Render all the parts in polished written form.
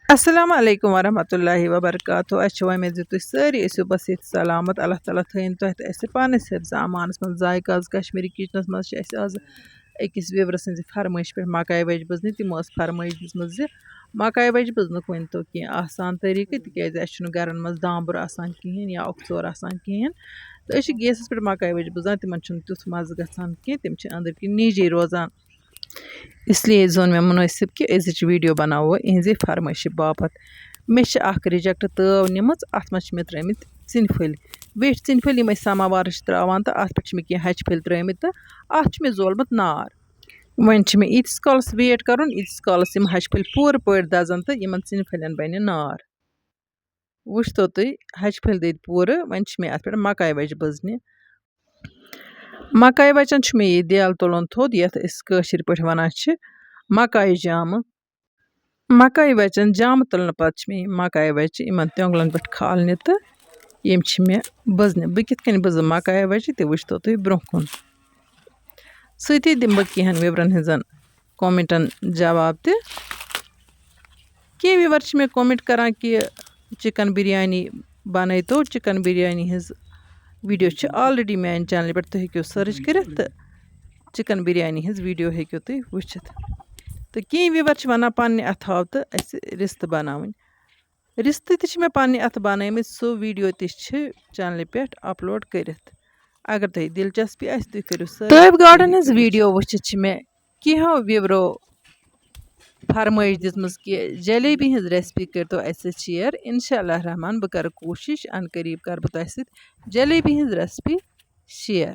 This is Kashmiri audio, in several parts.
Assalamu alaikum warahmatullahi wabarakatuh. Umeed z तुम सारी ऐसो बस सलामत अल्लाह ताला थन तुह तो पानस हिफ्ज अमानस मन जायक आज कश्मीरी किचनस मज आज अकिस वेवर सज फरमाइश पे मकाई वज बजन तमो फरमाइश दिसम मकाई वज बजन वन तो कह आसान तरीके तिज गरन मज दांबुर आसान कहें या ओक्सोर आसान कहें तो गैस पे मकाई वज बजान तिमन तुथ मज गसान कह तम अंदर कि नीजे रोजान इसलिए जोन मे मुनासिब कि अजिच वीडियो बनावो इहजे फरमाइश बापत मे रिजेक्ट तव निम अत मे त्रमित चिन फल बे चिन फल यम समावार त्रावान तो अत पे कह हच फल त्रमित तो अत मे जोलमुत नार वन मे ईतिस कालस वेट कर ईतिस कालस हच फल पूर पे दजन तो इन चिन फलन बन नार वुच तो तुम हच फल दद पूर वन मे अत पे मकाई वज बजन मकाई वचन मे यह देल तुलन थोद यशर पे वन मकाई जाम मकाई वचन जाम तुलन पत मे मकाई वच इन त्योंगलन पे खालने तो यम मे बजन बह कित बज मकाई वच तो वुच तो तुम ब्रो कुन सती दिम बह कहन विवरन हजन कमेंटन जवाब त कह विवर मे कमेंट करान कि चिकन बिरयानी बन तो चिकन बिरयानी हज वीडियो ऑलरेडी मान चैनल पे तुम हेको सर्च कर चिकन बिरयानी हज वीडियो हेको तुम वुचित तो कह विवर वन पे अथ हाव तो रिस्त बनावन रिस्त मे पे अथ बन सो वीडियो चैनल पे अपलोड कर अगर तुम दिलचस्पी तुम करो तब गार्डन हज वीडियो वुचित मे कहो विवरो फरमाइश दिसम कि जलेबी हज रेसिपी कर तो शेयर इंशाअल्लाह रहमान बह कर कोशिश अन करीब कर बह तुह जलेबी हज रेसिपी शेयर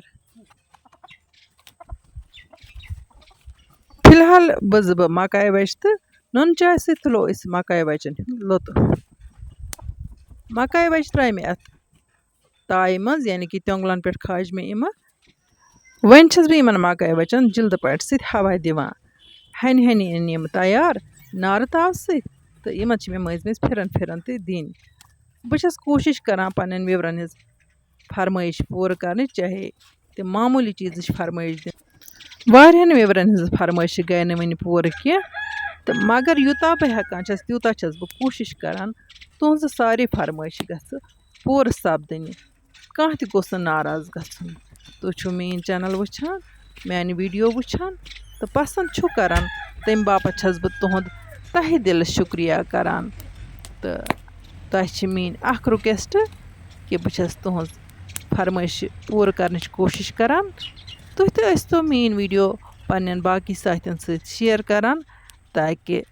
फिलहाल बज बह मकाई वच तो नुन चाय सो तुलो मकाई वचन लुत्फ मकाई वच त्रा मे अत ताय मज यानी कि त्योंगलन पे खाज मे इम वन बह इन मकाई वचन जिल्द पट सत हवा दिवान हन हन इन यम तैयार नार ताव तो इन मे मज मज फिरन फिरन तो दिन बह कोशिश करान पन्न विवरन हज फरमाइश पूर कर चाहे तम मामूली चीज फरमाइश दिन वारियन विवरन हज फरमाइश गई न वन पूर कह तो मगर यूता बह हेकान तूता बह कोशिश करान तुहज सारी फरमाइश गस पूर सपदन कह त गोस नाराज गन तुम मेन चैनल वुचान मान वीडियो वुचान तो पसंद छु करान तम बापत बह तुहद तहे दिल शुक्रिया करान तो तुह मेन रिक्वेस्ट कि बह तुहज फरमाइश पूर कर कोशिश करान तुह तो मेन वीडियो पन्न बाकी साथियन शेयर करान ताकि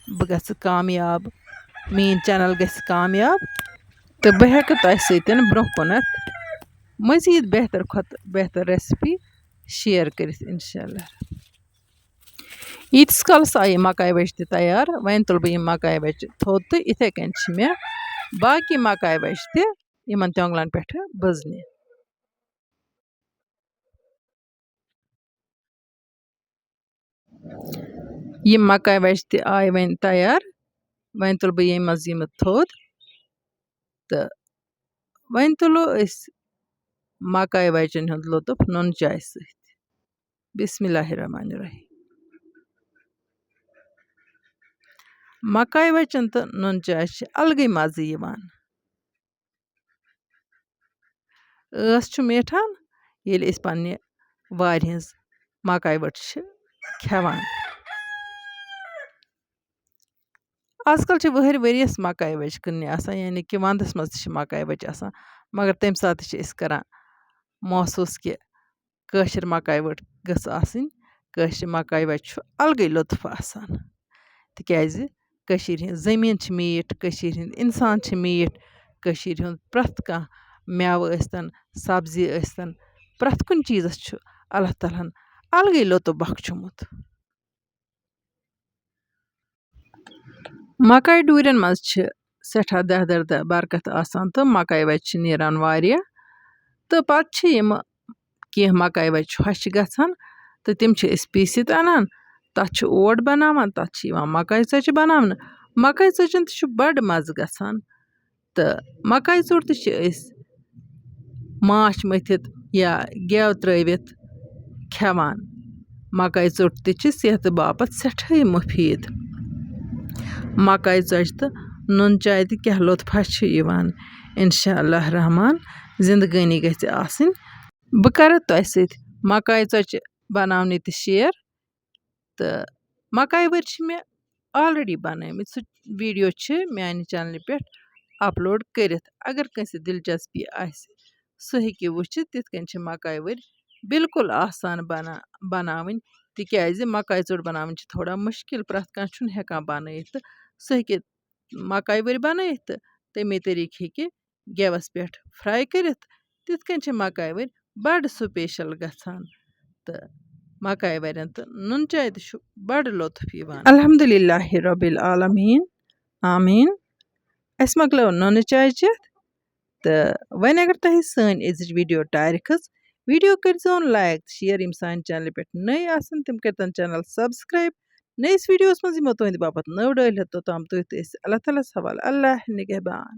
बह गस कामयाब मेन चैनल गस कामयाब तो बह हेक तुह सतन ब्रो कुनत मजीद बेहतर खत बेहतर रेसिपी शेयर कर इंशाअल्लाह ईतिस कालस आई मकाई वच तैयार वन तुल बह मकाई वच थोद तो इथे कन मे बाकी मकाई वच इन त्योंगलन पे बजन यम मकाई वच आई वन तैयार वन तुल बह मज थोद तो वन तुलो मकाई वचन हुंद लुत्फ नुन चाय सत बिस्मिल्लाहिर्रहमानिर्रहीम مکاے وچن تہٕ نُن چاے چھِ الگٕے مَزٕ یِوان. ٲس چھُ میٹھان ییٚلہِ أسۍ پنٛنہِ وارِ ہِنٛز مکاے وٹ چھِ کھٮ۪وان. آزکل چھِ ؤہٕرۍ ؤرِیَس مکاے وچہِ کٕننہِ آسان یعنی کہِ وَندَس منٛز تہِ چھِ مکاے وچہِ آسان مگر تَمہِ ساتہٕ تہِ چھِ أسۍ کَران محسوٗس کہِ کٲشِر مکاے وٹ گٔژھ آسٕنۍ. کٲشِر مکاے وچہِ چھُ الگٕے لُطف آسان تِکیٛازِ کٔشیٖرِ ہِنٛز زٔمیٖن چھِ میٖٹھ, کٔشیٖرِ ہِنٛدۍ اِنسان چھِ میٖٹھ, کٔشیٖرِ ہُنٛد پرٛٮ۪تھ کانٛہہ مٮ۪وٕ ٲسۍتَن سبزی ٲسۍتَن پرٛٮ۪تھ کُنہِ چیٖزَس چھُ اللہ تعالیٰ ہَن الگٕے لُطف بخچومُت. مکاے ڈوٗرٮ۪ن منٛز چھِ سٮ۪ٹھاہ دَہ برکت آسان تہٕ مکاے وچہِ چھِ نیران واریاہ. تہٕ پَتہٕ چھِ یِمہٕ کینٛہہ مکاے وچہِ ہۄچھِ گژھان تہٕ تِم چھِ أسۍ پیٖسِتھ اَنان, تَتھ چھِ اوٹ بَناوان, تَتھ چھِ یِوان مکاے ژۄچہِ بَناونہٕ. مکاے ژۄچَن تہِ چھُ بَڑٕ مَزٕ گژھان تہٕ مکاے ژوٚٹ تہِ چھِ أسۍ ماچھ مٔتھِتھ یا گٮ۪و ترٛٲوِتھ کھٮ۪وان. مکاے ژوٚٹ تہِ چھِ صحتہٕ باپتھ سٮ۪ٹھاے مُفیٖد. مکاے ژۄچہِ تہٕ نُن چاے تہِ کیٛاہ لُطفا چھِ یِوان. اِنشاء اللہ رحمان زندگٲنی گژھِ آسٕنۍ. بہٕ کَرٕ تۄہہِ سۭتۍ مکاے ژۄچہِ بَناونہِ تہِ شِیر تہٕ مکاے ؤرۍ چھِ مےٚ آلرٔڈی بَنٲومٕتۍ. سُہ ویٖڈیو چھِ میٛانہِ چَنلہِ پٮ۪ٹھ اَپلوڈ کٔرِتھ. اگر کٲنٛسہِ دِلچسپی آسہِ سُہ ہیٚکہِ وٕچھِتھ. تِتھ کٔنۍ چھِ مکاے ؤرۍ بالکُل آسان بَناوٕنۍ تِکیٛازِ مکاے ژوٚٹ بَناوٕنۍ چھِ تھوڑا مُشکِل, پرٛٮ۪تھ کانٛہہ چھُنہٕ ہٮ۪کان بَنٲیِتھ تہٕ سُہ ہیٚکہِ مکاے ؤرۍ بَنٲیِتھ تہٕ تَمے طریٖقہٕ ہیٚکہِ گٮ۪وَس پٮ۪ٹھ فرٛاے کٔرِتھ. تِتھ کٔنۍ چھِ مکاے ؤرۍ بَڑٕ سُپیشَل گژھان تہٕ مکاے وَرٮ۪ن تہٕ نُن چاے تہِ چھُ بَڑٕ لُطف یِوان. الحمدُاللہ رۄب العالمیٖن آمیٖن. اَسہِ مۄکلٲو نُنہٕ چاے چٮ۪تھ تہٕ وۄنۍ اگر تۄہہِ سٲنۍ أزِچ ویٖڈیو ٹارِ کھٔژ ویٖڈیو کٔرۍزیون لایک تہٕ شِیر. یِم سانہِ چَنلہِ پٮ۪ٹھ نٔے آسَن تِم کٔرۍتَن چَنَل سبسکرایب. نٔیِس ویٖڈیوَس منٛز یِمو تُہٕنٛدِ باپتھ نٔو ڈٲلۍ ہٮ۪تھ توٚتام تُہۍ تہٕ أسۍ اللہ تعالیٰ ہَس حوالہٕ. اللہ نِگہبان.